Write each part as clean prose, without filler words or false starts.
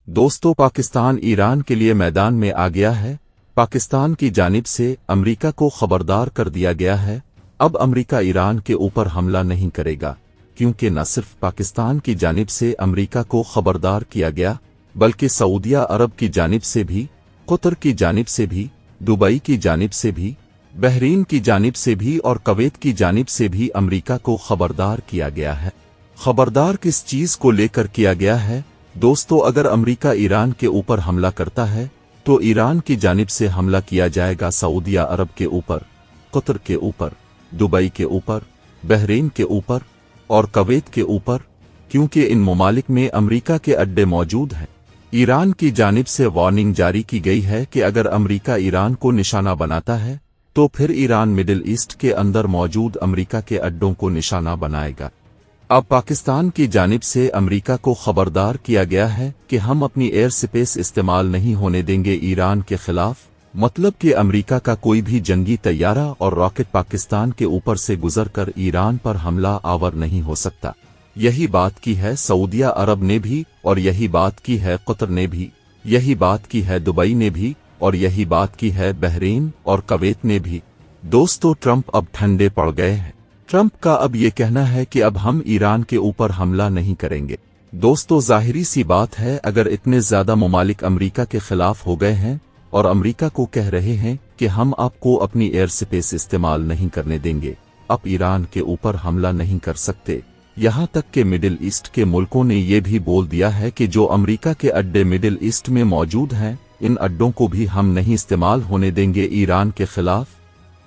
दोस्तों, पाकिस्तान ईरान के लिए मैदान में आ गया है। पाकिस्तान की जानिब से अमेरिका को खबरदार कर दिया गया है। अब अमेरिका ईरान के ऊपर हमला नहीं करेगा, क्योंकि न सिर्फ पाकिस्तान की जानिब से अमेरिका को खबरदार किया गया, बल्कि सऊदिया अरब की जानिब से भी, कतर की जानिब से भी, दुबई की जानिब से भी, बहरीन की जानिब से भी और कवैत की जानिब से भी अमेरिका को खबरदार किया गया है। खबरदार किस चीज को लेकर किया गया है? दोस्तों, अगर अमेरिका ईरान के ऊपर हमला करता है तो ईरान की जानिब से हमला किया जाएगा सऊदिया अरब के ऊपर, कतर के ऊपर, दुबई के ऊपर, बहरीन के ऊपर और कवैत के ऊपर, क्योंकि इन ममालिक में अमेरिका के अड्डे मौजूद हैं। ईरान की जानिब से वार्निंग जारी की गई है कि अगर अमेरिका ईरान को निशाना बनाता है तो फिर ईरान मिडिल ईस्ट के अंदर मौजूद अमेरिका के अड्डों को निशाना बनाएगा। अब पाकिस्तान की जानिब से अमेरिका को खबरदार किया गया है कि हम अपनी एयर स्पेस इस्तेमाल नहीं होने देंगे ईरान के खिलाफ, मतलब कि अमेरिका का कोई भी जंगी तैयारा और रॉकेट पाकिस्तान के ऊपर से गुजरकर ईरान पर हमला आवर नहीं हो सकता। यही बात की है सऊदिया अरब ने भी, और यही बात की है कतर ने भी, यही बात की है दुबई ने भी, और यही बात की है बहरीन और कवैत ने भी। दोस्तों, ट्रंप अब ठंडे पड़ गए हैं। ट्रंप का अब ये कहना है कि अब हम ईरान के ऊपर हमला नहीं करेंगे। दोस्तों, जाहिरी सी बात है, अगर इतने ज्यादा ममालिक अमेरिका के खिलाफ हो गए हैं और अमेरिका को कह रहे हैं कि हम आपको अपनी एयर स्पेस इस्तेमाल नहीं करने देंगे, अब ईरान के ऊपर हमला नहीं कर सकते। यहाँ तक कि मिडिल ईस्ट के मुल्कों ने ये भी बोल दिया है कि जो अमेरिका के अड्डे मिडिल ईस्ट में मौजूद हैं, इन अड्डों को भी हम नहीं इस्तेमाल होने देंगे ईरान के खिलाफ।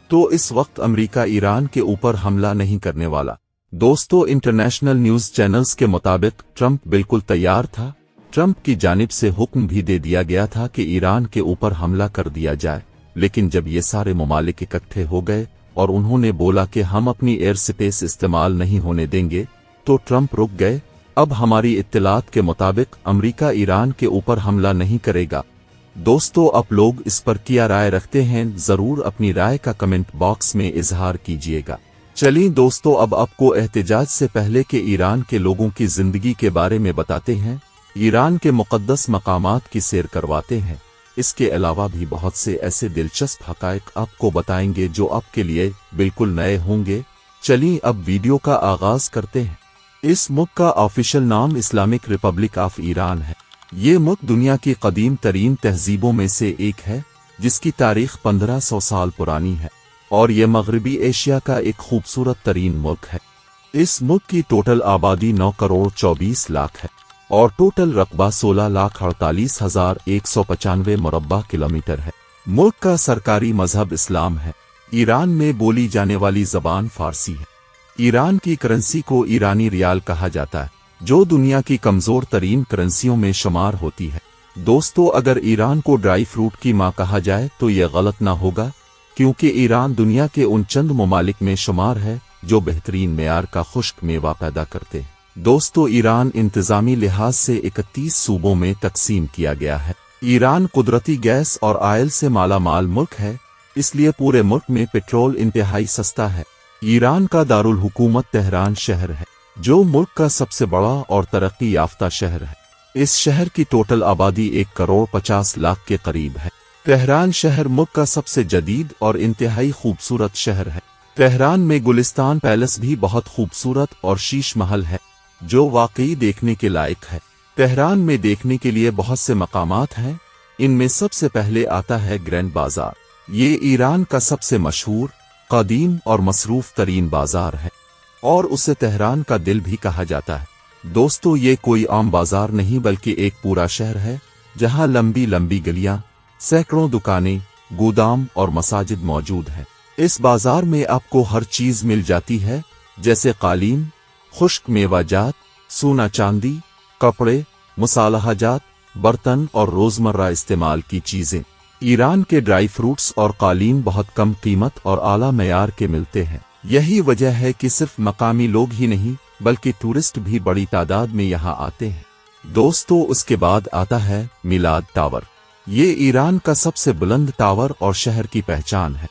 तो इस वक्त अमेरिका ईरान के ऊपर हमला नहीं करने वाला। दोस्तों, इंटरनेशनल न्यूज चैनल्स के मुताबिक ट्रंप बिल्कुल तैयार था। ट्रंप की जानिब से हुक्म भी दे दिया गया था कि ईरान के ऊपर हमला कर दिया जाए, लेकिन जब ये सारे ममालिक इकट्ठे हो गए और उन्होंने बोला कि हम अपनी एयर स्पेस इस्तेमाल नहीं होने देंगे, तो ट्रंप रुक गए। अब हमारी इत्तलात के मुताबिक अमेरिका ईरान के ऊपर हमला नहीं करेगा। दोस्तों, आप लोग इस पर क्या राय रखते हैं? जरूर अपनी राय का कमेंट बॉक्स में इजहार कीजिएगा। चलिए दोस्तों, अब आपको एहतजाज से पहले के ईरान के लोगों की जिंदगी के बारे में बताते हैं। ईरान के मुक़द्दस मकामात की सैर करवाते हैं। इसके अलावा भी बहुत से ऐसे दिलचस्प हक़ाइक़ आपको बताएंगे जो आपके लिए बिल्कुल नए होंगे। चलिए अब वीडियो का आगाज करते हैं। इस मुल्क का ऑफिशियल नाम इस्लामिक रिपब्लिक ऑफ ईरान है। ये मुल्क दुनिया की कदीम तरीन तहजीबों में से एक है, जिसकी तारीख 1500 साल पुरानी है, और ये मगरबी एशिया का एक खूबसूरत तरीन मुल्क है। इस मुल्क की टोटल आबादी 9 करोड़ 24 लाख है और टोटल रकबा 16,48,195 मुरब्बा किलोमीटर है। मुल्क का सरकारी मजहब इस्लाम है। ईरान में बोली जाने वाली जबान फारसी है। ईरान की करेंसी को ईरानी रियाल कहा जाता है, जो दुनिया की कमजोर तरीन करेंसियों में शुमार होती है। दोस्तों, अगर ईरान को ड्राई फ्रूट की मां कहा जाए तो यह गलत ना होगा, क्योंकि ईरान दुनिया के उन चंद ममालिक में शुमार है जो बेहतरीन मेयार का खुश्क मेवा पैदा करते हैं। दोस्तों, ईरान इंतजामी लिहाज से 31 सूबों में तकसीम किया गया है। ईरान कुदरती गैस और आयल से माला माल मुल्क है, इसलिए पूरे मुल्क में पेट्रोल इंतहाई सस्ता है। ईरान का दारुल हुकूमत तेहरान शहर है, जो मुल्क का सबसे बड़ा और तरक्की याफ्ता शहर है। इस शहर की टोटल आबादी 1 करोड़ 50 लाख के करीब है। तेहरान शहर मुल्क का सबसे जदीद और इंतहाई खूबसूरत शहर है। तेहरान में गुलिस्तान पैलेस भी बहुत खूबसूरत और शीश महल है, जो वाकई देखने के लायक है। तेहरान में देखने के लिए बहुत से मकामात हैं। इनमें सबसे पहले आता है ग्रैंड बाजार। ये ईरान का सबसे मशहूर, कदीम और मसरूफ तरीन बाजार है, और उसे तेहरान का दिल भी कहा जाता है। दोस्तों, ये कोई आम बाजार नहीं बल्कि एक पूरा शहर है, जहां लंबी लंबी गलियां, सैकड़ों दुकानें, गोदाम और मसाजिद मौजूद हैं। इस बाजार में आपको हर चीज मिल जाती है, जैसे कालीन, खुश्क मेवाजात, सोना चांदी, कपड़े, मुसालहाजात, बर्तन और रोजमर्रा इस्तेमाल की चीजें। ईरान के ड्राई फ्रूट्स और कालीन बहुत कम कीमत और आला मयार के मिलते हैं। यही वजह है कि सिर्फ मकामी लोग ही नहीं बल्कि टूरिस्ट भी बड़ी तादाद में यहाँ आते हैं। दोस्तों, उसके बाद आता है मिलाद टावर। ये ईरान का सबसे बुलंद टावर और शहर की पहचान है।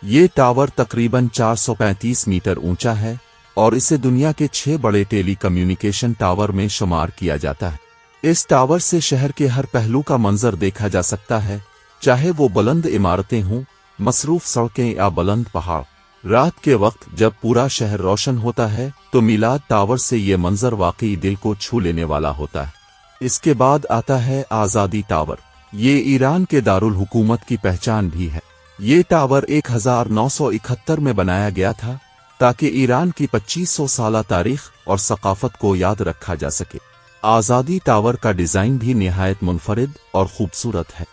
ये टावर तकरीबन 435 मीटर ऊंचा है और इसे दुनिया के 6 बड़े टेली कम्युनिकेशन टावर में शुमार किया जाता है। इस टावर से शहर के हर पहलू का मंजर देखा जा सकता है, चाहे वो बुलंद इमारतें हों, मसरूफ सड़कें या बुलंद पहाड़। रात के वक्त जब पूरा शहर रोशन होता है तो मिलाद टावर से ये मंजर वाकई दिल को छू लेने वाला होता है। इसके बाद आता है आज़ादी टावर। ये ईरान के दारुल हुकूमत की पहचान भी है। ये टावर 1971 में बनाया गया था ताकि ईरान की 2500 साला तारीख और सकाफत को याद रखा जा सके। आज़ादी टावर का डिज़ाइन भी निहायत मुनफरिद और खूबसूरत है।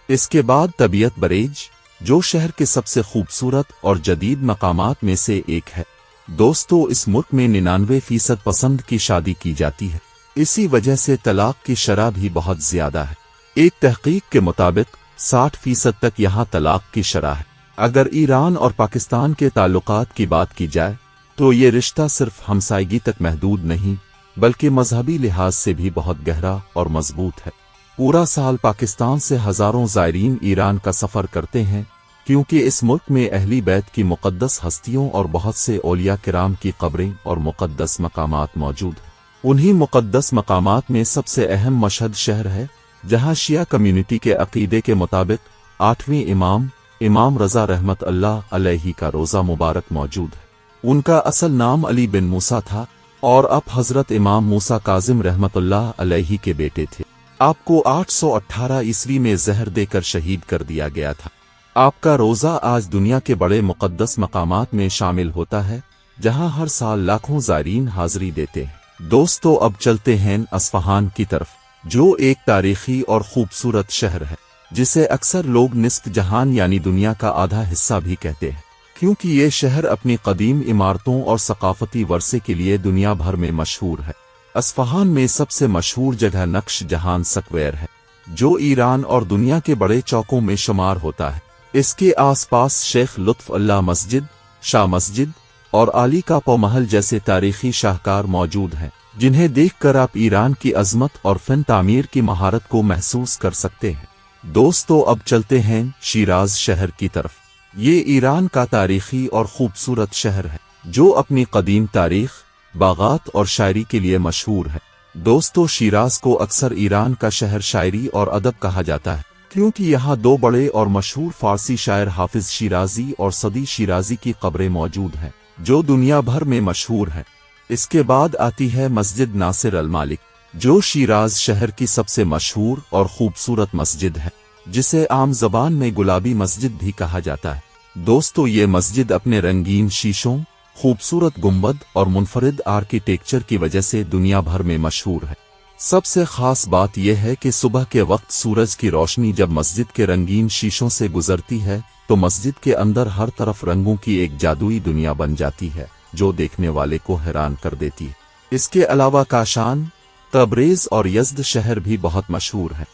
इसके बाद तबीयत बरेज, जो शहर के सबसे खूबसूरत और जदीद मकामात में से एक है। दोस्तों, इस मुल्क में 99% पसंद की शादी की जाती है। इसी वजह से तलाक की शरह भी बहुत ज्यादा है। एक तहकीक के मुताबिक 60% तक यहाँ तलाक की शरह है। अगर ईरान और पाकिस्तान के ताल्लुकात की बात की जाए तो ये रिश्ता सिर्फ हमसायगी तक महदूद नहीं बल्कि मजहबी लिहाज से भी बहुत गहरा और मजबूत है। पूरा साल पाकिस्तान से हजारों ज़ायरीन ईरान का सफ़र करते हैं क्योंकि इस मुल्क में अहली बैत की मुक़द्दस हस्तियों और बहुत से औलिया किराम की कब्रें और मुक़द्दस मकामात मौजूद हैं। उन्हीं मुक़द्दस मकामात में सबसे अहम मशहद शहर है जहाँ शिया कम्युनिटी के अक़ीदे के मुताबिक 8वें इमाम रज़ा रहमत अल्लाह अलैहि का रोज़ा मुबारक मौजूद है। उनका असल नाम अली बिन मूसा था और आप हज़रत इमाम मूसा काज़िम रहमतुल्लाह अलैहि के बेटे थे। आपको 818 ईस्वी में जहर देकर शहीद कर दिया गया था। आपका रोज़ा आज दुनिया के बड़े मुक़द्दस मकामात में शामिल होता है जहां हर साल लाखों ज़ायरीन हाज़री देते हैं। दोस्तों, अब चलते हैं अस्फ़हान की तरफ, जो एक तारीखी और खूबसूरत शहर है जिसे अक्सर लोग निस्फ़ जहान यानी दुनिया का आधा हिस्सा भी कहते हैं, क्योंकि ये शहर अपनी कदीम इमारतों और सकाफती वर्से के लिए दुनिया भर में मशहूर है। अस्फ़हान में सबसे मशहूर जगह नक्श जहान स्क्वायर है, जो ईरान और दुनिया के बड़े चौकों में शुमार होता है। इसके आसपास शेख लुत्फ़ अल्लाह मस्जिद, शाह मस्जिद और आली का पौ महल जैसे तारीखी शाहकार मौजूद हैं, जिन्हें देखकर आप ईरान की अज़मत और फ़न तामीर की महारत को महसूस कर सकते हैं। दोस्तों, अब चलते हैं शिराज शहर की तरफ। ये ईरान का तारीखी और खूबसूरत शहर है जो अपनी कदीम तारीख, बागात और शायरी के लिए मशहूर है। दोस्तों, शिराज को अक्सर ईरान का शहर शायरी और अदब कहा जाता है क्योंकि यहाँ दो बड़े और मशहूर फारसी शायर हाफिज शिराजी और सदी शिराजी की कब्रें मौजूद हैं जो दुनिया भर में मशहूर हैं। इसके बाद आती है मस्जिद नासिर अल मालिक, जो शिराज शहर की सबसे मशहूर और खूबसूरत मस्जिद है, जिसे आम ज़बान में गुलाबी मस्जिद भी कहा जाता है। दोस्तों, ये मस्जिद अपने रंगीन शीशों, खूबसूरत गुंबद और मुनफरिद आर्किटेक्चर की वजह से दुनिया भर में मशहूर है। सबसे खास बात यह है कि सुबह के वक्त सूरज की रोशनी जब मस्जिद के रंगीन शीशों से गुजरती है तो मस्जिद के अंदर हर तरफ रंगों की एक जादुई दुनिया बन जाती है जो देखने वाले को हैरान कर देती है। इसके अलावा काशान, तबरेज़ और यज़्द शहर भी बहुत मशहूर हैं।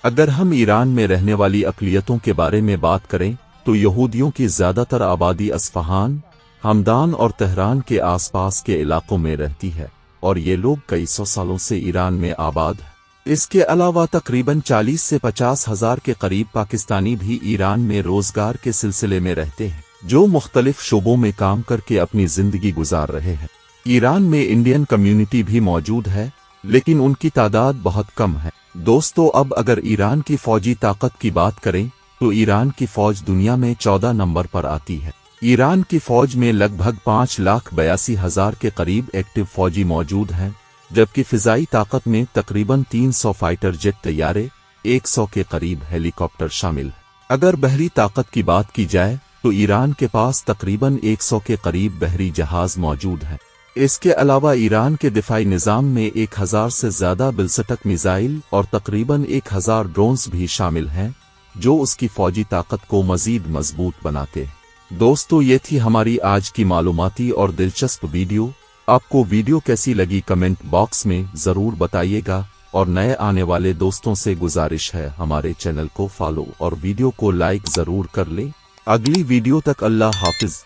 अगर हम ईरान में रहने वाली अक़लियतों के बारे में बात करें तो यहूदियों की ज़्यादातर आबादी अस्फ़हान, हमदान और तेहरान के आसपास के इलाकों में रहती है और ये लोग कई सौ सालों से ईरान में आबाद हैं। इसके अलावा तकरीबन 40 से 50 हज़ार के करीब पाकिस्तानी भी ईरान में रोज़गार के सिलसिले में रहते हैं, जो मुख्तलिफ शोबों में काम करके अपनी ज़िंदगी गुजार रहे हैं। ईरान में इंडियन कम्युनिटी भी मौजूद है लेकिन उनकी तादाद बहुत कम है। दोस्तों, अब अगर ईरान की फ़ौजी ताकत की बात करें तो ईरान की फ़ौज दुनिया में 14 नंबर पर आती है। ईरान की फ़ौज में लगभग 5,82,000 के करीब एक्टिव फ़ौजी मौजूद हैं, जबकि फ़िज़ाई ताकत में तकरीबन 300 फाइटर जेट तैयारे, 100 के करीब हेलीकॉप्टर शामिल हैं। अगर बहरी ताकत की बात की जाए तो ईरान के पास तकरीबन 100 के करीब बहरी जहाज़ मौजूद हैं। इसके अलावा ईरान के दिफाई निज़ाम में 1000 से ज़्यादा बिलसटक मिसाइल और तकरीबन 1000 ड्रोन्स भी शामिल हैं, जो उसकी फ़ौजी ताकत को मज़ीद मजबूत बनाते हैं। दोस्तों, ये थी हमारी आज की मालूमाती और दिलचस्प वीडियो। आपको वीडियो कैसी लगी कमेंट बॉक्स में ज़रूर बताइएगा और नए आने वाले दोस्तों से गुजारिश है हमारे चैनल को फॉलो और वीडियो को लाइक ज़रूर कर लें। अगली वीडियो तक अल्लाह हाफिज़।